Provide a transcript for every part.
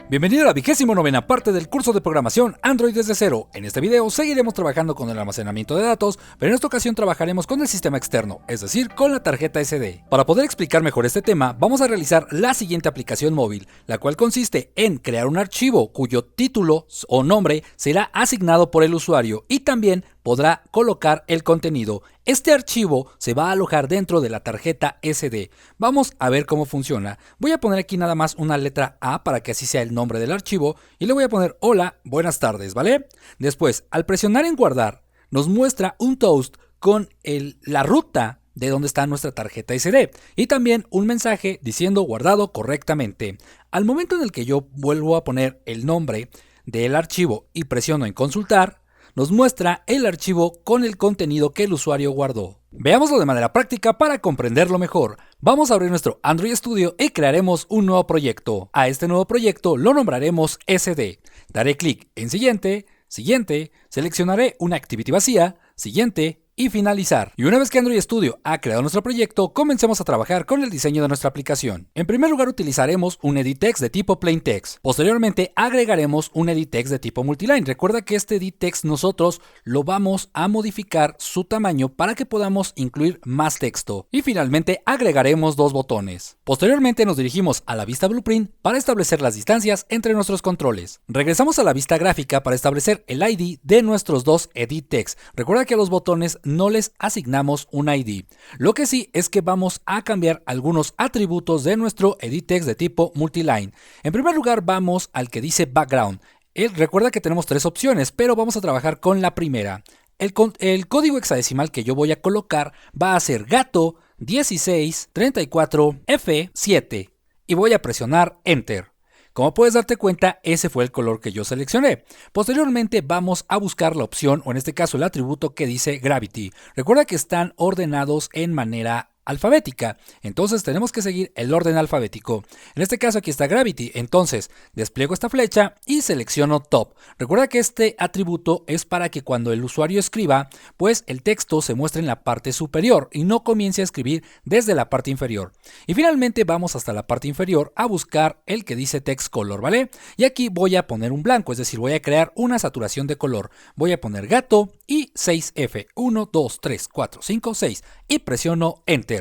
Bienvenido a la 29ª parte del curso de programación Android desde cero. En este video seguiremos trabajando con el almacenamiento de datos, pero en esta ocasión trabajaremos con el sistema externo, es decir, con la tarjeta SD. Para poder explicar mejor este tema, vamos a realizar la siguiente aplicación móvil, la cual consiste en crear un archivo cuyo título o nombre será asignado por el usuario y también podrá colocar el contenido. Este archivo se va a alojar dentro de la tarjeta SD. Vamos a ver cómo funciona. Voy a poner aquí nada más una letra A para que así sea el nombre del archivo y le voy a poner hola, buenas tardes, ¿vale? Después, al presionar en guardar, nos muestra un toast con la ruta de donde está nuestra tarjeta SD y también un mensaje diciendo guardado correctamente. Al momento en el que yo vuelvo a poner el nombre del archivo y presiono en consultar, nos muestra el archivo con el contenido que el usuario guardó. Veámoslo de manera práctica para comprenderlo mejor. Vamos a abrir nuestro Android Studio y crearemos un nuevo proyecto. A este nuevo proyecto lo nombraremos SD. Daré clic en Siguiente, Siguiente, seleccionaré una activity vacía, Siguiente y finalizar. Y una vez que Android Studio ha creado nuestro proyecto, comencemos a trabajar con el diseño de nuestra aplicación. En primer lugar utilizaremos un edit text de tipo plain text. Posteriormente agregaremos un edit text de tipo multiline. Recuerda que este edit text nosotros lo vamos a modificar su tamaño para que podamos incluir más texto. Y finalmente agregaremos dos botones. Posteriormente nos dirigimos a la vista blueprint para establecer las distancias entre nuestros controles. Regresamos a la vista gráfica para establecer el ID de nuestros dos edit text. Recuerda que a los botones no les asignamos un ID. Lo que sí es que vamos a cambiar algunos atributos de nuestro edit text de tipo multiline. En primer lugar vamos al que dice background. Recuerda que tenemos tres opciones, pero vamos a trabajar con la primera. El código hexadecimal que yo voy a colocar va a ser gato 1634F7 y voy a presionar Enter. Como puedes darte cuenta, ese fue el color que yo seleccioné. Posteriormente vamos a buscar la opción, o en este caso el atributo que dice Gravity. Recuerda que están ordenados en manera alfabética, entonces tenemos que seguir el orden alfabético. En este caso aquí está Gravity, entonces despliego esta flecha y selecciono Top. Recuerda que este atributo es para que cuando el usuario escriba, pues el texto se muestre en la parte superior y no comience a escribir desde la parte inferior. Y finalmente vamos hasta la parte inferior a buscar el que dice Text Color, ¿vale? Y aquí voy a poner un blanco, es decir, voy a crear una saturación de color. Voy a poner gato y 6F, 1, 2, 3, 4, 5, 6 y presiono Enter.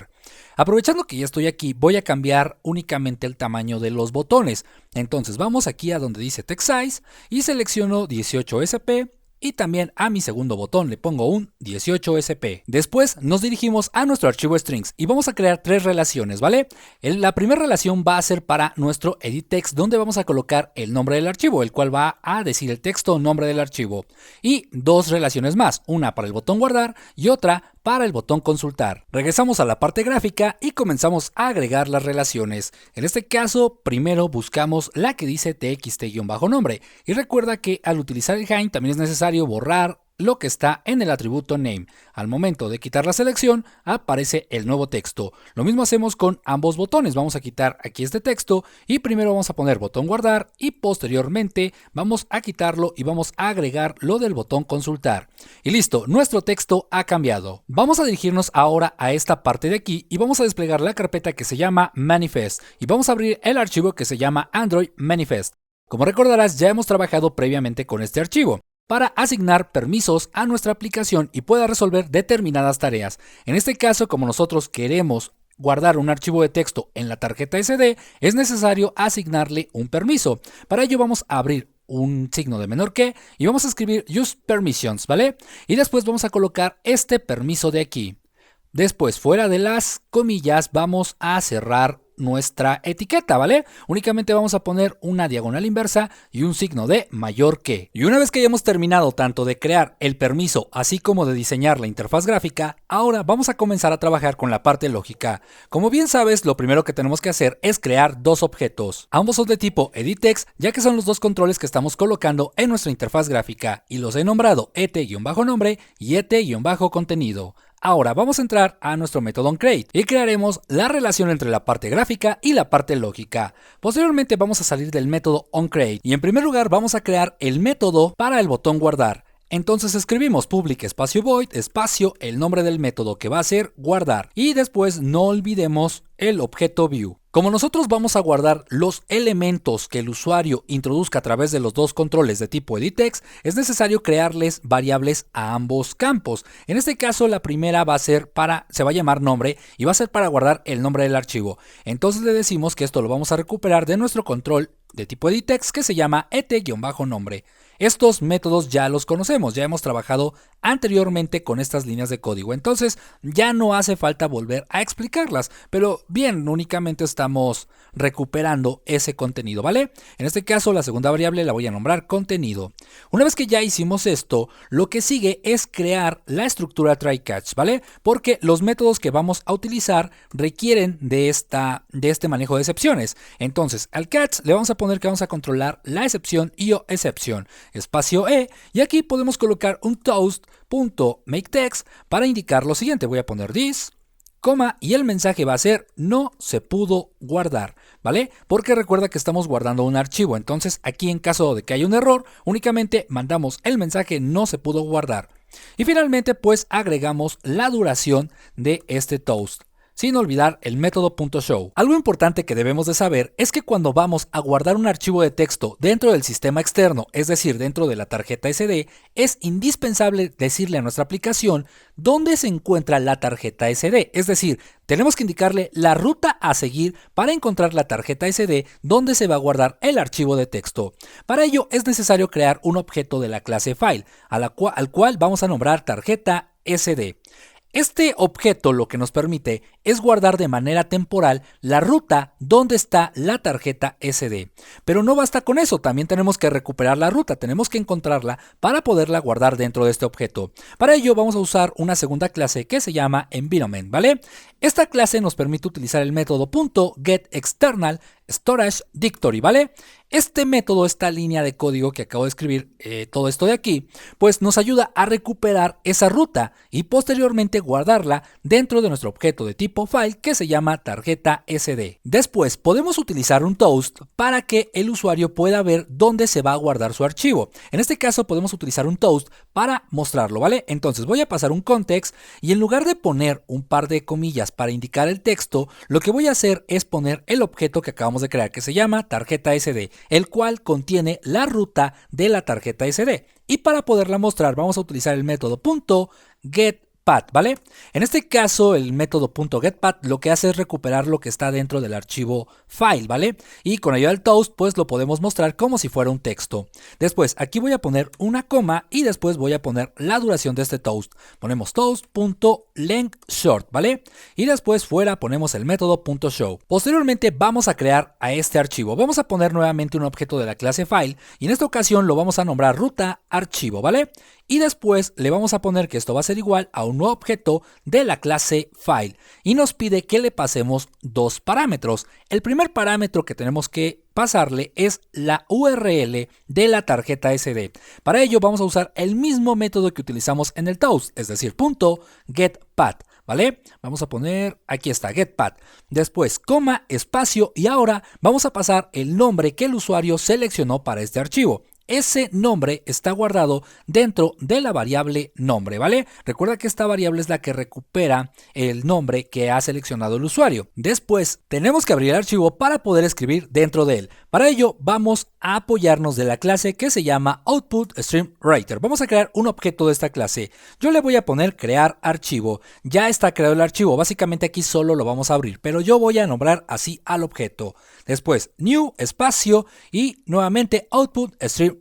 Aprovechando que ya estoy aquí, voy a cambiar únicamente el tamaño de los botones. Entonces vamos aquí a donde dice Text Size y selecciono 18SP y también a mi segundo botón le pongo un 18SP. Después nos dirigimos a nuestro archivo strings y vamos a crear tres relaciones, ¿vale? La primera relación va a ser para nuestro edit text, donde vamos a colocar el nombre del archivo, el cual va a decir el texto o nombre del archivo. Y dos relaciones más, una para el botón guardar y otra para el botón consultar. Regresamos a la parte gráfica y comenzamos a agregar las relaciones. En este caso, primero buscamos la que dice txt-nombre. Y recuerda que al utilizar el hind también es necesario borrar lo que está en el atributo name. Al momento de quitar la selección, aparece el nuevo texto. Lo mismo hacemos con ambos botones. Vamos a quitar aquí este texto y primero vamos a poner botón guardar y posteriormente vamos a quitarlo y vamos a agregar lo del botón consultar. Y listo, nuestro texto ha cambiado. Vamos a dirigirnos ahora a esta parte de aquí y vamos a desplegar la carpeta que se llama Manifest y vamos a abrir el archivo que se llama Android Manifest. Como recordarás, ya hemos trabajado previamente con este archivo para asignar permisos a nuestra aplicación y pueda resolver determinadas tareas. En este caso, como nosotros queremos guardar un archivo de texto en la tarjeta SD, es necesario asignarle un permiso. Para ello vamos a abrir un signo de menor que y vamos a escribir use permissions, ¿vale? Y después vamos a colocar este permiso de aquí. Después, fuera de las comillas, vamos a cerrar nuestra etiqueta, ¿vale? Únicamente vamos a poner una diagonal inversa y un signo de mayor que. Y una vez que hayamos terminado tanto de crear el permiso así como de diseñar la interfaz gráfica, ahora vamos a comenzar a trabajar con la parte lógica. Como bien sabes, lo primero que tenemos que hacer es crear dos objetos. Ambos son de tipo edit text, ya que son los dos controles que estamos colocando en nuestra interfaz gráfica y los he nombrado et-nombre y et-contenido. Ahora vamos a entrar a nuestro método onCreate y crearemos la relación entre la parte gráfica y la parte lógica. Posteriormente vamos a salir del método onCreate y en primer lugar vamos a crear el método para el botón guardar. Entonces escribimos public espacio void espacio el nombre del método que va a ser guardar y después no olvidemos el objeto view. Como nosotros vamos a guardar los elementos que el usuario introduzca a través de los dos controles de tipo editText, es necesario crearles variables a ambos campos. En este caso, la primera va a ser se va a llamar nombre y va a ser para guardar el nombre del archivo. Entonces le decimos que esto lo vamos a recuperar de nuestro control de tipo editText que se llama et-nombre. Estos métodos ya los conocemos, ya hemos trabajado anteriormente con estas líneas de código, entonces ya no hace falta volver a explicarlas, pero bien, únicamente estamos recuperando ese contenido, ¿vale? En este caso, la segunda variable la voy a nombrar contenido. Una vez que ya hicimos esto, lo que sigue es crear la estructura try-catch, ¿vale? Porque los métodos que vamos a utilizar requieren de este manejo de excepciones. Entonces, al catch le vamos a poner que vamos a controlar la excepción excepción, espacio e, y aquí podemos colocar un toast.makeText para indicar lo siguiente. Voy a poner this, coma, y el mensaje va a ser no se pudo guardar, ¿vale? Porque recuerda que estamos guardando un archivo, entonces aquí en caso de que haya un error, únicamente mandamos el mensaje no se pudo guardar. Y finalmente pues agregamos la duración de este toast, sin olvidar el método .show. Algo importante que debemos de saber es que cuando vamos a guardar un archivo de texto dentro del sistema externo, es decir, dentro de la tarjeta SD, es indispensable decirle a nuestra aplicación dónde se encuentra la tarjeta SD, es decir, tenemos que indicarle la ruta a seguir para encontrar la tarjeta SD donde se va a guardar el archivo de texto. Para ello es necesario crear un objeto de la clase file, al cual vamos a nombrar tarjeta SD. Este objeto lo que nos permite es guardar de manera temporal la ruta donde está la tarjeta SD. Pero no basta con eso, también tenemos que recuperar la ruta, tenemos que encontrarla para poderla guardar dentro de este objeto. Para ello vamos a usar una segunda clase que se llama environment, ¿vale? Esta clase nos permite utilizar el método .getExternal storage directory, ¿vale? Este método, esta línea de código que acabo de escribir, todo esto de aquí, pues nos ayuda a recuperar esa ruta y posteriormente guardarla dentro de nuestro objeto de tipo file que se llama tarjeta SD. Después podemos utilizar un toast para que el usuario pueda ver dónde se va a guardar su archivo. En este caso podemos utilizar un toast para mostrarlo, ¿vale? Entonces voy a pasar un context y en lugar de poner un par de comillas para indicar el texto, lo que voy a hacer es poner el objeto que acabamos de crear que se llama tarjeta SD, el cual contiene la ruta de la tarjeta SD. Y para poderla mostrar vamos a utilizar el método .getPath, ¿vale? En este caso el método .getPath lo que hace es recuperar lo que está dentro del archivo file, ¿vale? Y con ayuda del toast pues lo podemos mostrar como si fuera un texto. Después aquí voy a poner una coma y después voy a poner la duración de este toast. Ponemos toast.lengthShort, ¿vale? Y después fuera ponemos el método .show. Posteriormente vamos a crear a este archivo. Vamos a poner nuevamente un objeto de la clase file y en esta ocasión lo vamos a nombrar ruta archivo, ¿vale? Y después le vamos a poner que esto va a ser igual a un nuevo objeto de la clase file y nos pide que le pasemos dos parámetros. El primer parámetro que tenemos que pasarle es la URL de la tarjeta SD. Para ello vamos a usar el mismo método que utilizamos en el toast, es decir, .getPath, ¿vale? Vamos a poner, aquí está, getPath. Después, coma, espacio y ahora vamos a pasar el nombre que el usuario seleccionó para este archivo. Ese nombre está guardado dentro de la variable nombre, ¿vale? Recuerda que esta variable es la que recupera el nombre que ha seleccionado el usuario. Después tenemos que abrir el archivo para poder escribir dentro de él. Para ello vamos a apoyarnos de la clase que se llama OutputStreamWriter. Vamos a crear un objeto de esta clase. Yo le voy a poner crear archivo. Ya está creado el archivo, básicamente aquí solo lo vamos a abrir, pero yo voy a nombrar así al objeto. Después new, espacio y nuevamente OutputStreamWriter.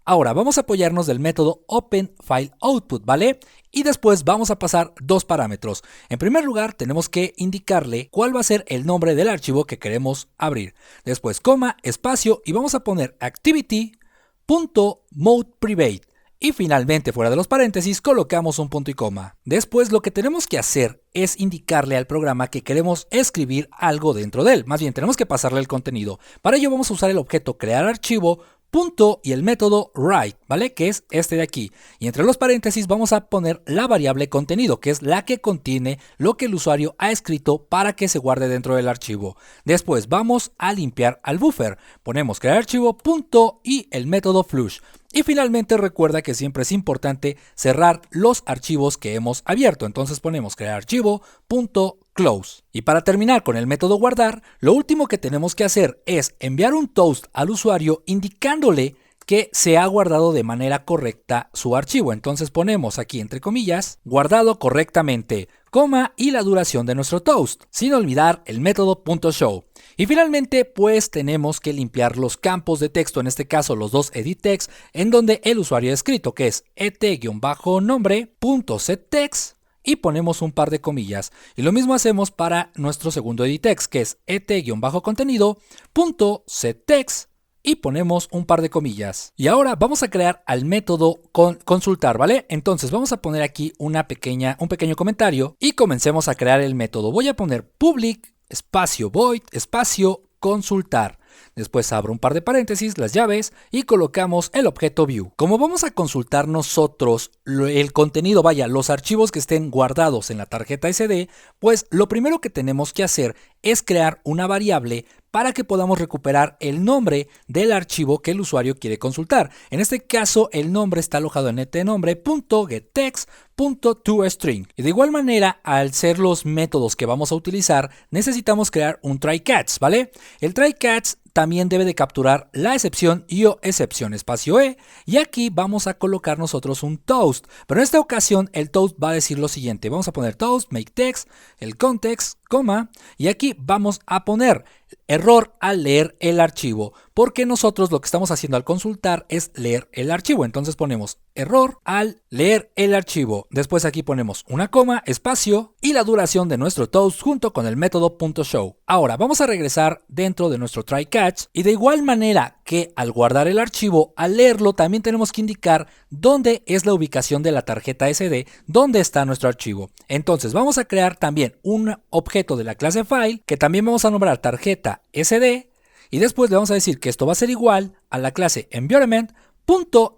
Ahora vamos a apoyarnos del método OpenFileOutput, ¿vale? Y después vamos a pasar dos parámetros. En primer lugar tenemos que indicarle cuál va a ser el nombre del archivo que queremos abrir. Después coma, espacio y vamos a poner activity.modePrivate. Y finalmente, fuera de los paréntesis, colocamos un punto y coma. Después lo que tenemos que hacer es indicarle al programa que queremos escribir algo dentro de él. Más bien, tenemos que pasarle el contenido. Para ello vamos a usar el objeto crear archivo, punto y el método write, ¿vale? Que es este de aquí. Y entre los paréntesis vamos a poner la variable contenido, que es la que contiene lo que el usuario ha escrito para que se guarde dentro del archivo. Después vamos a limpiar al buffer. Ponemos crear archivo, punto y el método flush. Y finalmente recuerda que siempre es importante cerrar los archivos que hemos abierto. Entonces ponemos crear archivo, punto, close. Y para terminar con el método guardar, lo último que tenemos que hacer es enviar un toast al usuario indicándole que se ha guardado de manera correcta su archivo. Entonces ponemos aquí entre comillas, guardado correctamente, coma y la duración de nuestro toast, sin olvidar el método .show. Y finalmente pues tenemos que limpiar los campos de texto, en este caso los dos edit text, en donde el usuario ha escrito, que es et-nombre.setText, y ponemos un par de comillas. Y lo mismo hacemos para nuestro segundo edit text, que es et-contenido.setText, y ponemos un par de comillas. Y ahora vamos a crear al método consultar, ¿vale? Entonces vamos a poner aquí un pequeño comentario y comencemos a crear el método. Voy a poner public espacio void espacio consultar. Después abro un par de paréntesis, las llaves, y colocamos el objeto view. Como vamos a consultar nosotros el contenido, los archivos que estén guardados en la tarjeta SD, pues lo primero que tenemos que hacer es crear una variable para que podamos recuperar el nombre del archivo que el usuario quiere consultar. En este caso, el nombre está alojado en etnombre.getText.toString. Y de igual manera, al ser los métodos que vamos a utilizar, necesitamos crear un try-catch, ¿vale? El try-catch también debe de capturar la excepción excepción espacio e, y aquí vamos a colocar nosotros un toast, pero en esta ocasión el toast va a decir lo siguiente. Vamos a poner toast make text, el context, coma, y aquí vamos a poner error al leer el archivo, porque nosotros lo que estamos haciendo al consultar es leer el archivo. Entonces ponemos error al leer el archivo. Después aquí ponemos una coma, espacio y la duración de nuestro toast junto con el método .show. Ahora vamos a regresar dentro de nuestro try catch, y de igual manera que al guardar el archivo, al leerlo también tenemos que indicar dónde es la ubicación de la tarjeta SD, dónde está nuestro archivo. Entonces vamos a crear también un objeto de la clase file que también vamos a nombrar tarjeta SD, y después le vamos a decir que esto va a ser igual a la clase environment.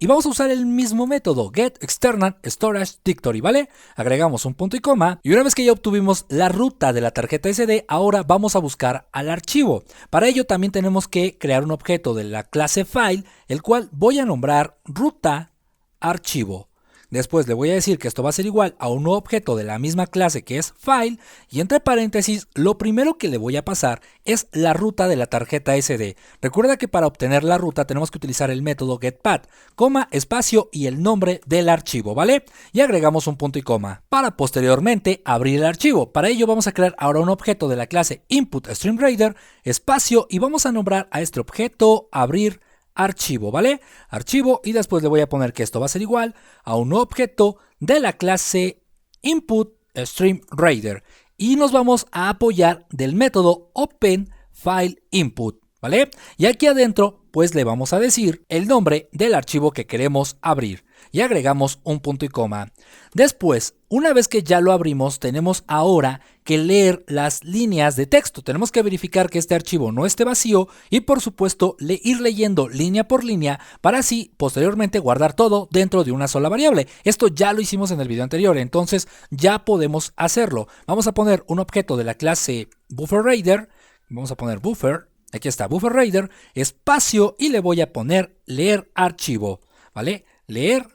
Y vamos a usar el mismo método getExternalStorageDictory, ¿vale? Agregamos un punto y coma, y una vez que ya obtuvimos la ruta de la tarjeta SD, ahora vamos a buscar al archivo. Para ello también tenemos que crear un objeto de la clase file, el cual voy a nombrar ruta archivo. Después le voy a decir que esto va a ser igual a un nuevo objeto de la misma clase que es file, y entre paréntesis lo primero que le voy a pasar es la ruta de la tarjeta SD. Recuerda que para obtener la ruta tenemos que utilizar el método getPath, coma, espacio y el nombre del archivo, ¿vale? Y agregamos un punto y coma para posteriormente abrir el archivo. Para ello vamos a crear ahora un objeto de la clase inputStreamReader, espacio, y vamos a nombrar a este objeto abrir archivo, ¿vale? Archivo, y después le voy a poner que esto va a ser igual a un nuevo objeto de la clase inputStreamReader, y nos vamos a apoyar del método openFileInput, ¿vale? Y aquí adentro pues le vamos a decir el nombre del archivo que queremos abrir, y agregamos un punto y coma. Después, una vez que ya lo abrimos, tenemos ahora que leer las líneas de texto. Tenemos que verificar que este archivo no esté vacío y por supuesto ir leyendo línea por línea para así posteriormente guardar todo dentro de una sola variable. Esto ya lo hicimos en el video anterior, entonces ya podemos hacerlo. Vamos a poner un objeto de la clase BufferReader, vamos a poner buffer, aquí está BufferReader, espacio, y le voy a poner leer archivo, ¿vale? Leer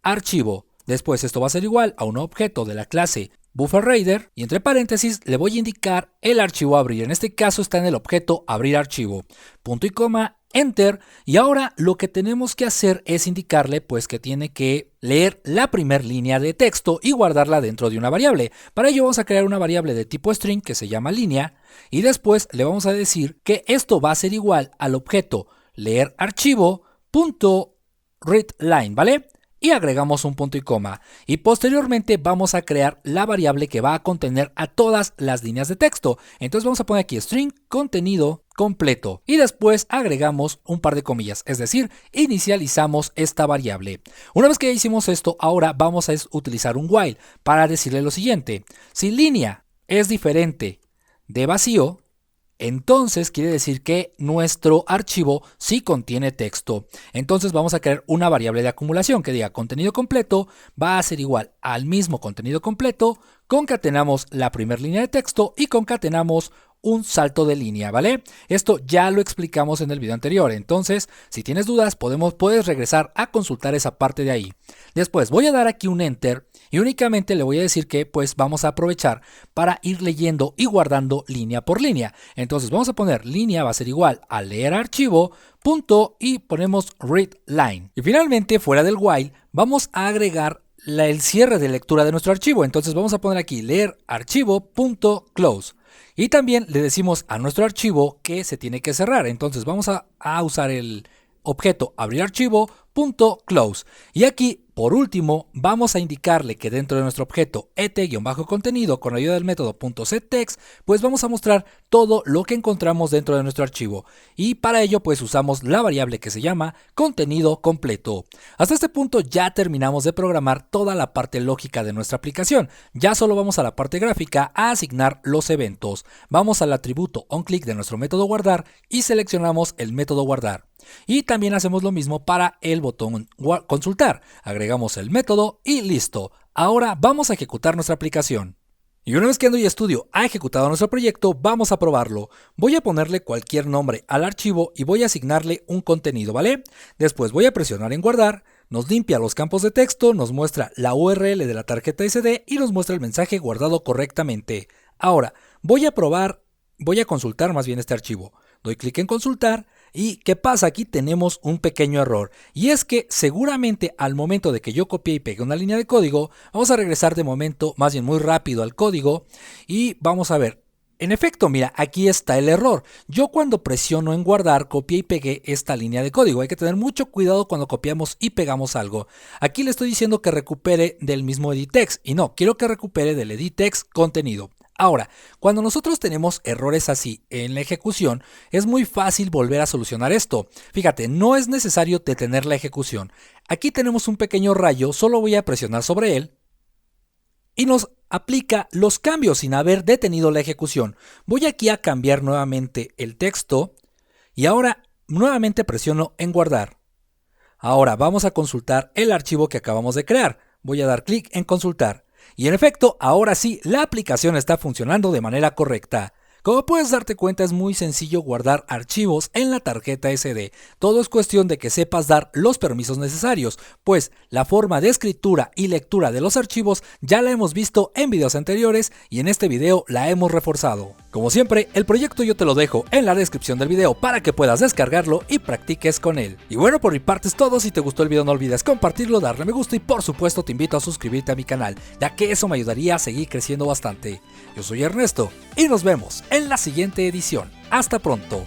archivo. Después esto va a ser igual a un objeto de la clase BufferReader, y entre paréntesis le voy a indicar el archivo a abrir. En este caso está en el objeto abrir archivo. Punto y coma, enter. Y ahora lo que tenemos que hacer es indicarle pues que tiene que leer la primera línea de texto y guardarla dentro de una variable. Para ello vamos a crear una variable de tipo string que se llama línea, y después le vamos a decir que esto va a ser igual al objeto leer archivo punto readLine, ¿vale? Y agregamos un punto y coma, y posteriormente vamos a crear la variable que va a contener a todas las líneas de texto. Entonces vamos a poner aquí string contenido completo, y después agregamos un par de comillas, es decir, inicializamos esta variable. Una vez que ya hicimos esto, ahora vamos a utilizar un while para decirle lo siguiente: si línea es diferente de vacío, entonces quiere decir que nuestro archivo sí contiene texto. Entonces vamos a crear una variable de acumulación que diga contenido completo va a ser igual al mismo contenido completo, concatenamos la primera línea de texto y concatenamos un salto de línea, ¿vale? Esto ya lo explicamos en el video anterior, entonces si tienes dudas puedes regresar a consultar esa parte de ahí. Después voy a dar aquí un Enter y únicamente le voy a decir que pues vamos a aprovechar para ir leyendo y guardando línea por línea. Entonces vamos a poner línea va a ser igual a leer archivo, punto y ponemos read line. Y finalmente fuera del while vamos a agregar el cierre de lectura de nuestro archivo. Entonces vamos a poner aquí leer archivo punto close. Y también le decimos a nuestro archivo que se tiene que cerrar. Entonces vamos a usar el objeto abrir archivo punto close. Y aquí por último vamos a indicarle que dentro de nuestro objeto et-contenido con ayuda del método .setText pues vamos a mostrar todo lo que encontramos dentro de nuestro archivo y para ello pues usamos la variable que se llama contenido completo. Hasta este punto ya terminamos de programar toda la parte lógica de nuestra aplicación. Ya solo vamos a la parte gráfica a asignar los eventos. Vamos al atributo onClick de nuestro método guardar y seleccionamos el método guardar. Y también hacemos lo mismo para el botón consultar. Agregamos el método y listo. Ahora vamos a ejecutar nuestra aplicación. Y una vez que Android Studio ha ejecutado nuestro proyecto, vamos a probarlo. Voy a ponerle cualquier nombre al archivo y voy a asignarle un contenido, ¿vale? Después voy a presionar en guardar, nos limpia los campos de texto, nos muestra la URL de la tarjeta SD y nos muestra el mensaje guardado correctamente. Ahora, voy a consultar más bien este archivo. Doy clic en consultar. ¿Y qué pasa? Aquí tenemos un pequeño error y es que seguramente al momento de que yo copié y pegué una línea de código, vamos a regresar de momento más bien muy rápido al código y vamos a ver. En efecto, mira, aquí está el error. Yo cuando presiono en guardar, copié y pegué esta línea de código. Hay que tener mucho cuidado cuando copiamos y pegamos algo. Aquí le estoy diciendo que recupere del mismo edit-text y no, quiero que recupere del edit-text contenido. Ahora, cuando nosotros tenemos errores así en la ejecución, es muy fácil volver a solucionar esto. Fíjate, no es necesario detener la ejecución. Aquí tenemos un pequeño rayo, solo voy a presionar sobre él y nos aplica los cambios sin haber detenido la ejecución. Voy aquí a cambiar nuevamente el texto y ahora nuevamente presiono en guardar. Ahora vamos a consultar el archivo que acabamos de crear. Voy a dar clic en consultar. Y en efecto, ahora sí, la aplicación está funcionando de manera correcta. Como puedes darte cuenta, es muy sencillo guardar archivos en la tarjeta SD. Todo es cuestión de que sepas dar los permisos necesarios, pues la forma de escritura y lectura de los archivos ya la hemos visto en videos anteriores y en este video la hemos reforzado. Como siempre, el proyecto yo te lo dejo en la descripción del video para que puedas descargarlo y practiques con él. Y bueno, por mi parte es todo. Si te gustó el video no olvides compartirlo, darle me gusta y por supuesto te invito a suscribirte a mi canal, ya que eso me ayudaría a seguir creciendo bastante. Yo soy Ernesto y nos vemos en la siguiente edición. Hasta pronto.